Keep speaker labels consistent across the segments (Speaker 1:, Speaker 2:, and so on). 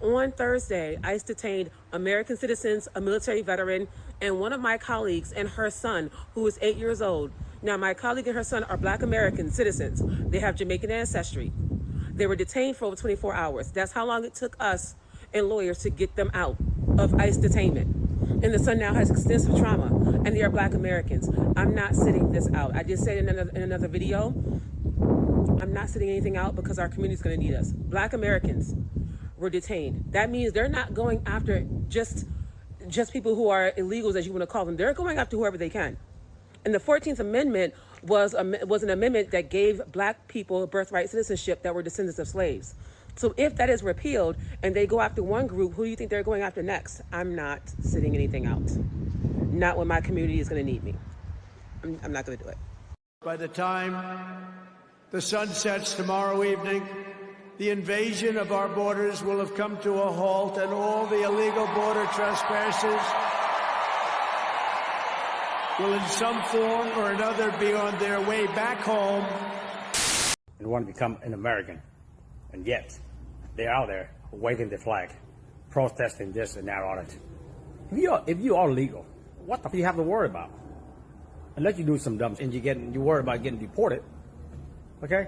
Speaker 1: On Thursday, ICE detained American citizens, a military veteran, and one of my colleagues and her son, who is 8 years old. Now, my colleague and her son are Black American citizens. They have Jamaican ancestry. They were detained for over 24 hours. That's how long it took us and lawyers to get them out of ICE detainment. And the son now has extensive trauma, and they are Black Americans. I'm not sitting this out. I just said in another video, I'm not sitting anything out because our community is going to need us. Black Americans were detained. That means they're not going after just people who are illegals, as you want to call them. They're going after whoever they can. And the 14th Amendment was an amendment that gave Black people birthright citizenship that were descendants of slaves. So if that is repealed and they go after one group, who do you think they're going after next? I'm not sitting anything out. Not when my community is going to need me. I'm not going to do it.
Speaker 2: By the time the sun sets tomorrow evening, the invasion of our borders will have come to a halt, and all the illegal border trespassers will in some form or another be on their way back home.
Speaker 3: And want to become an American, and yet they're out there waving the flag, protesting this and that on it. If you are legal, what the f*** do you have to worry about? Unless you do some dumb and you worry about getting deported, okay?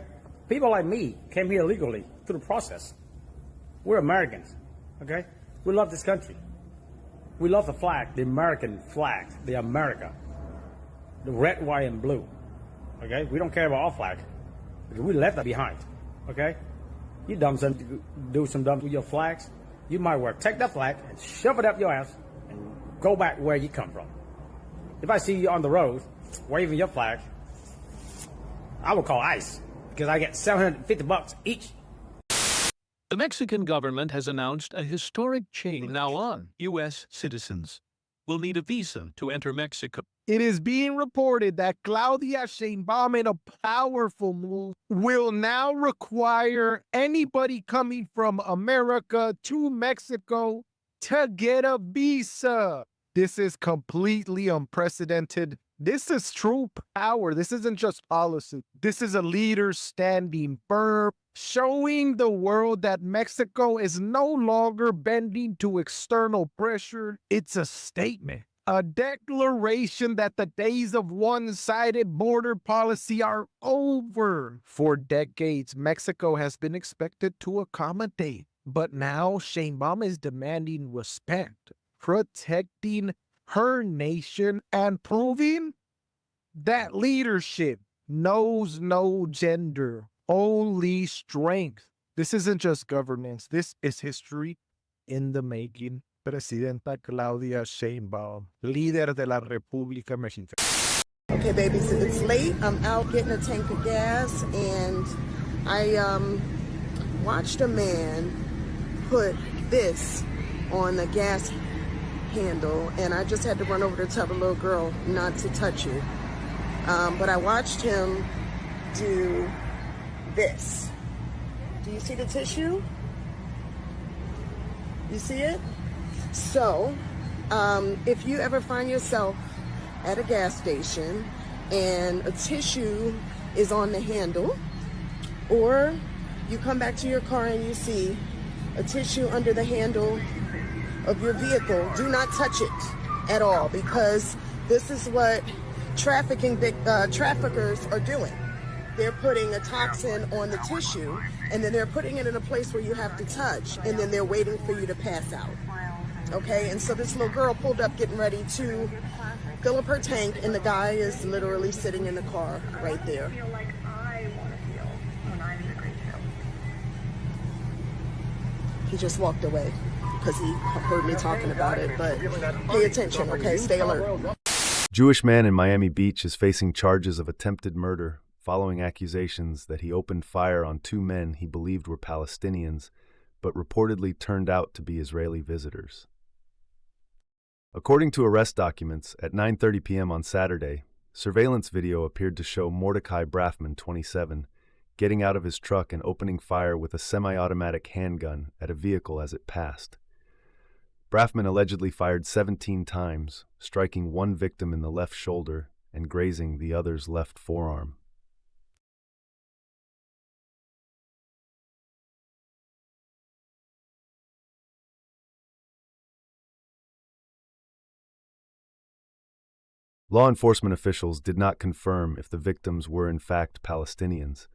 Speaker 3: People like me came here illegally through the process. We're Americans, okay? We love this country. We love the flag, the American flag, the America. The red, white, and blue, okay? We don't care about our flag because we left that behind, okay? You do some dumb with your flags, you might well take that flag and shove it up your ass and go back where you come from. If I see you on the road waving your flag, I will call ICE because I get $750 each.
Speaker 4: The Mexican government has announced a historic change. Now on, U.S. citizens will need a visa to enter Mexico.
Speaker 5: It is being reported that Claudia Sheinbaum, in a powerful move, will now require anybody coming from America to Mexico to get a visa. This is completely unprecedented. This is true power. This isn't just policy. This is a leader standing firm, showing the world that Mexico is no longer bending to external pressure. It's a statement, a declaration that the days of one-sided border policy are over. For decades, Mexico has been expected to accommodate, but now Sheinbaum is demanding respect, protecting her nation, and proving that leadership knows no gender, only strength. This isn't just governance. This is history in the making. Presidenta Claudia Sheinbaum, líder de la República Mexicana.
Speaker 6: Okay, babies, it's late. I'm out getting a tank of gas, and I watched a man put this on the gas handle, and I just had to run over to tell the little girl not to touch it. But I watched him do this. Do you see the tissue? You see it? So, if you ever find yourself at a gas station and a tissue is on the handle, or you come back to your car and you see a tissue under the handle of your vehicle, do not touch it at all, because this is what traffickers are doing. They're putting a toxin on the tissue, and then they're putting it in a place where you have to touch, and then they're waiting for you to pass out. Okay, and so this little girl pulled up getting ready to fill up her tank, and the guy is literally sitting in the car right there. He just walked away because he heard me talking about it, but pay attention, okay? Stay alert.
Speaker 7: Jewish man in Miami Beach is facing charges of attempted murder following accusations that he opened fire on two men he believed were Palestinians, but reportedly turned out to be Israeli visitors. According to arrest documents, at 9:30 p.m. on Saturday, surveillance video appeared to show Mordecai Braffman, 27, getting out of his truck and opening fire with a semi-automatic handgun at a vehicle as it passed. Braffman allegedly fired 17 times, striking one victim in the left shoulder and grazing the other's left forearm. Law enforcement officials did not confirm if the victims were in fact Palestinians,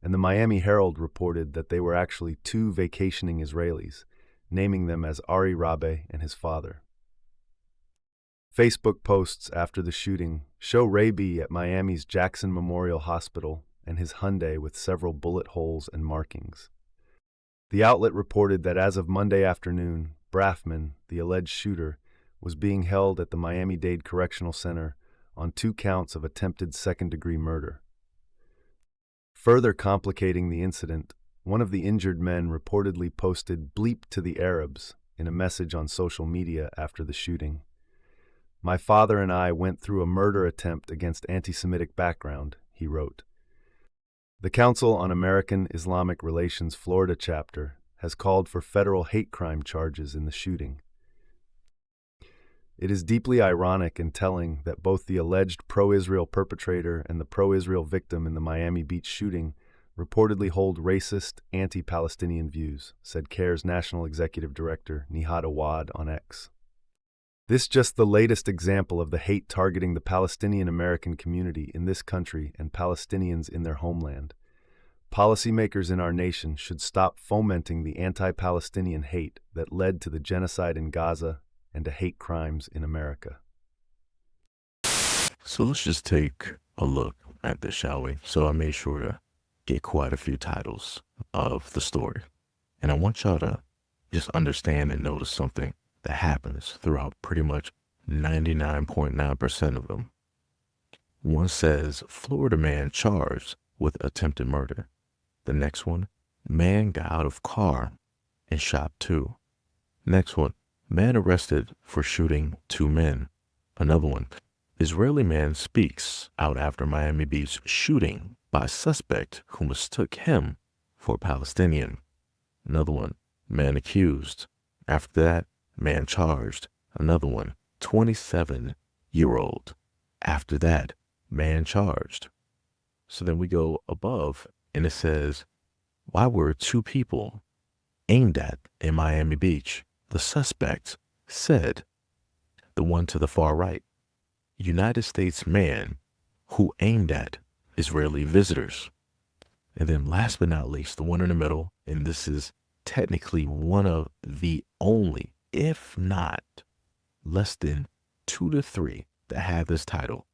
Speaker 7: and the Miami Herald reported that they were actually two vacationing Israelis, naming them as Ari Rabe and his father. Facebook posts after the shooting show Rabe at Miami's Jackson Memorial Hospital and his Hyundai with several bullet holes and markings. The outlet reported that as of Monday afternoon, Braffman, the alleged shooter, was being held at the Miami-Dade Correctional Center on 2 counts of attempted second-degree murder. Further complicating the incident, one of the injured men reportedly posted "bleep to the Arabs" in a message on social media after the shooting. "My father and I went through a murder attempt against anti-Semitic background," he wrote. The Council on American Islamic Relations Florida chapter has called for federal hate crime charges in the shooting. It is deeply ironic and telling that both the alleged pro-Israel perpetrator and the pro-Israel victim in the Miami Beach shooting reportedly hold racist, anti-Palestinian views, said CARE's National Executive Director Nihat Awad on X. This just the latest example of the hate targeting the Palestinian American community in this country and Palestinians in their homeland. Policymakers in our nation should stop fomenting the anti-Palestinian hate that led to the genocide in Gaza and to hate crimes in America.
Speaker 8: So let's just take a look at this, shall we? So I made sure to get quite a few titles of the story. And I want y'all to just understand and notice something that happens throughout pretty much 99.9% of them. One says, Florida man charged with attempted murder. The next one, man got out of car and shot 2. Next one, man arrested for shooting 2 men. Another one, Israeli man speaks out after Miami Beach shooting by suspect who mistook him for Palestinian. Another one, man accused. After that, man charged. Another one, 27-year-old. After that, man charged. So then we go above and it says, why were 2 people aimed at in Miami Beach? The suspect said, the one to the far right, United States man who aimed at Israeli visitors. And then last but not least, the one in the middle, and this is technically one of the only, if not less than 2 to 3 that have this title.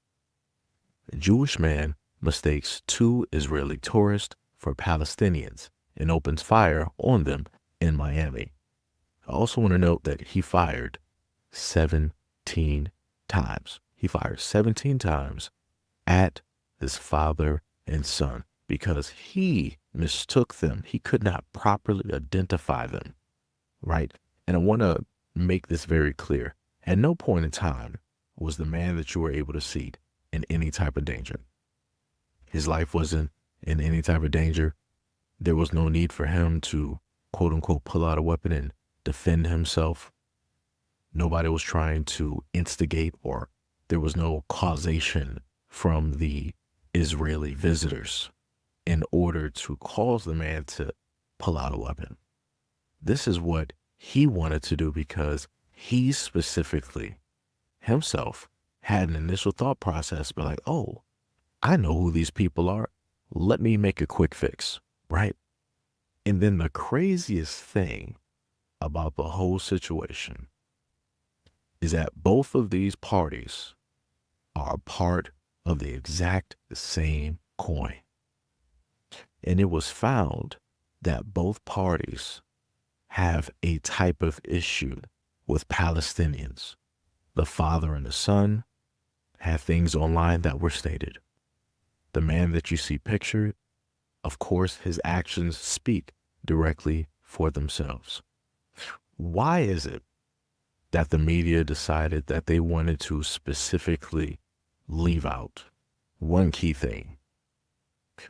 Speaker 8: A Jewish man mistakes 2 Israeli tourists for Palestinians and opens fire on them in Miami. I also want to note that he fired 17 times. He fired 17 times at his father and son because he mistook them. He could not properly identify them, right? And I want to make this very clear. At no point in time was the man that you were able to see in any type of danger. His life wasn't in any type of danger. There was no need for him to, quote unquote, pull out a weapon and defend himself. Nobody was trying to instigate, or there was no causation from the Israeli visitors in order to cause the man to pull out a weapon. This is what he wanted to do because he specifically himself had an initial thought process, but like, oh, I know who these people are. Let me make a quick fix, right? And then the craziest thing about the whole situation is that both of these parties are part of the exact same coin. And it was found that both parties have a type of issue with Palestinians. The father and the son have things online that were stated. The man that you see pictured, of course, his actions speak directly for themselves. Why is it that the media decided that they wanted to specifically leave out one key thing?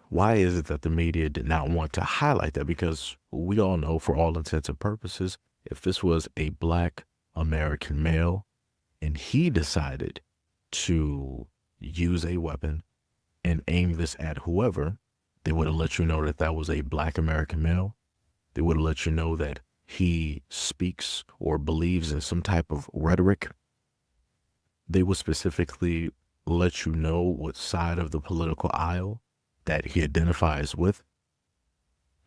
Speaker 8: Why is it that the media did not want to highlight that? Because we all know, for all intents and purposes, if this was a Black American male and he decided to use a weapon and aim this at whoever, they would have let you know that that was a Black American male. They would have let you know that he speaks or believes in some type of rhetoric. They would specifically let you know what side of the political aisle that he identifies with.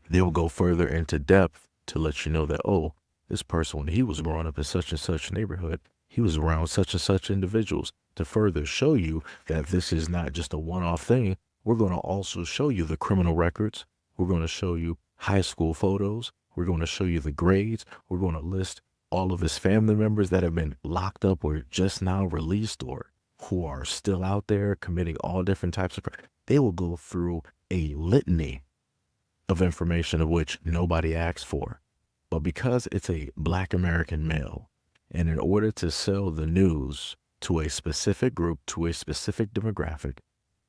Speaker 8: They'll go further into depth to let you know that, oh, this person, when he was growing up in such and such neighborhood, he was around such and such individuals, to further show you that this is not just a one-off thing. We're going to also show you the criminal records. We're going to show you high school photos. We're going to show you the grades. We're going to list all of his family members that have been locked up or just now released or who are still out there committing all different types of. They will go through a litany of information of which nobody asked for. But because it's a Black American male, and in order to sell the news to a specific group, to a specific demographic,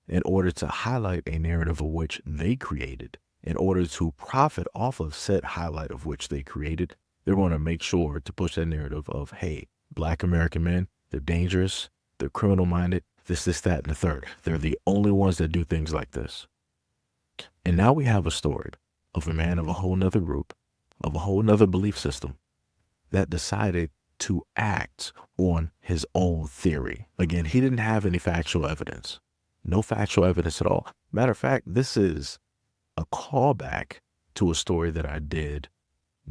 Speaker 8: in order to highlight a narrative of which they created, in order to profit off of said highlight of which they created, they're going to make sure to push that narrative of, hey, Black American men, they're dangerous, they're criminal-minded, this, that, and the third. They're the only ones that do things like this. And now we have a story of a man of a whole nother group, of a whole nother belief system, that decided to act on his own theory. Again, he didn't have any factual evidence. No factual evidence at all. Matter of fact, this is a callback to a story that I did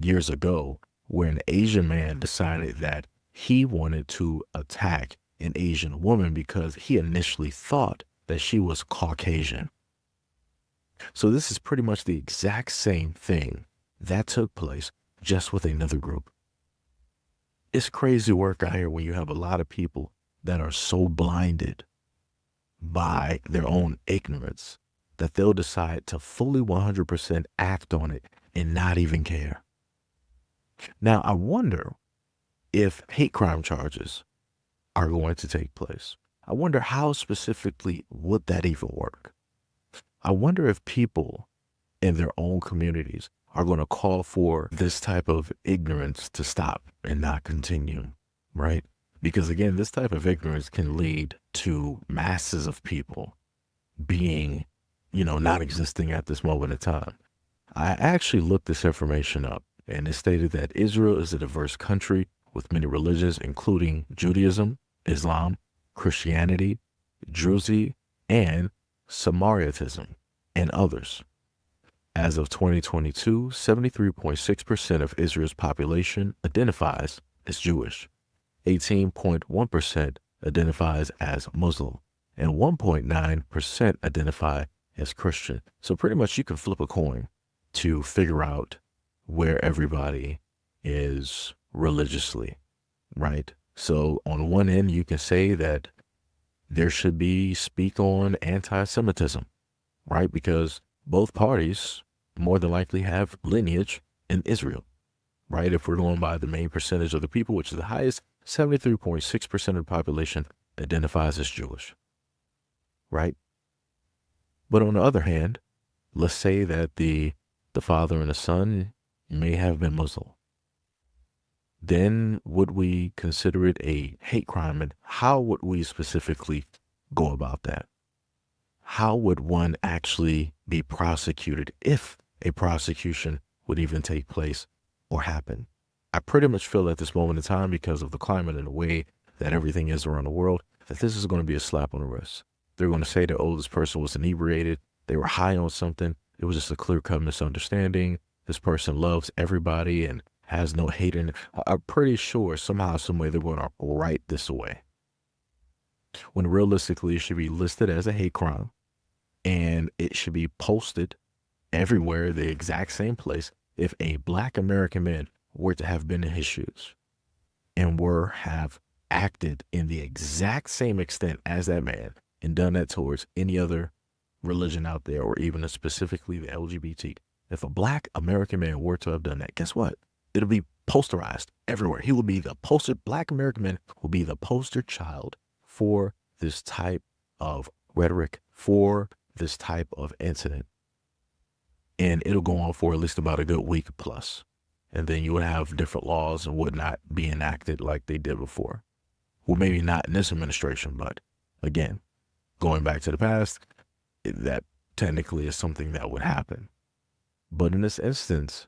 Speaker 8: years ago where an Asian man decided that he wanted to attack an Asian woman because he initially thought that she was Caucasian. So this is pretty much the exact same thing that took place, just with another group. It's crazy work out here when you have a lot of people that are so blinded by their own ignorance that they'll decide to fully 100% act on it and not even care. Now, I wonder if hate crime charges are going to take place. I wonder how specifically would that even work? I wonder if people in their own communities are going to call for this type of ignorance to stop and not continue, right? Because again, this type of ignorance can lead to masses of people being, not existing at this moment in time. I actually looked this information up, and it stated that Israel is a diverse country with many religions, including Judaism, Islam, Christianity, Druze, and Samaritanism, and others. As of 2022, 73.6% of Israel's population identifies as Jewish, 18.1% identifies as Muslim, and 1.9% identify as Christian. So pretty much you can flip a coin to figure out where everybody is religiously, right? So on one end, you can say that there should be speak on anti-Semitism, right? Because both parties more than likely have lineage in Israel, right? If we're going by the main percentage of the people, which is the highest, 73.6% of the population identifies as Jewish, right? But on the other hand, let's say that the father and the son may have been Muslim. Then would we consider it a hate crime? And how would we specifically go about that? How would one actually be prosecuted if a prosecution would even take place or happen? I pretty much feel at this moment in time, because of the climate and the way that everything is around the world, that this is going to be a slap on the wrist. They're going to say that, oh, this person was inebriated. They were high on something. It was just a clear-cut misunderstanding. This person loves everybody and has no hate in it. I'm pretty sure somehow, some way they're going to write this away, when realistically it should be listed as a hate crime and it should be posted everywhere, the exact same place. If a Black American man were to have been in his shoes and have acted in the exact same extent as that man and done that towards any other religion out there, or even specifically the LGBT, if a Black American man were to have done that, guess what? It'll be posterized everywhere. He will be the poster. Black American man will be the poster child for this type of rhetoric, for this type of incident. And it'll go on for at least about a good week plus. And then you would have different laws and whatnot be enacted like they did before. Well, maybe not in this administration, but again, going back to the past, that technically is something that would happen. But in this instance,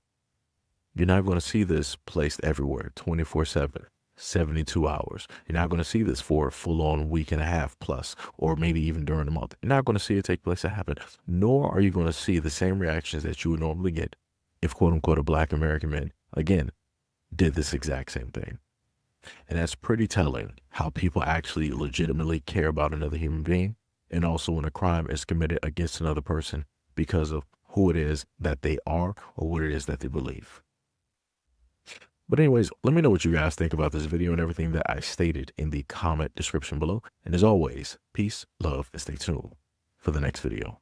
Speaker 8: you're not going to see this placed everywhere 24/7. 72 hours. You're not going to see this for a full-on week and a half plus, or maybe even during the month. You're not going to see it take place to happen, nor are you going to see the same reactions that you would normally get if, quote unquote, a Black American man, again, did this exact same thing. And that's pretty telling how people actually legitimately care about another human being, and also when a crime is committed against another person because of who it is that they are or what it is that they believe. But anyways, let me know what you guys think about this video and everything that I stated in the comment description below. And as always, peace, love, and stay tuned for the next video.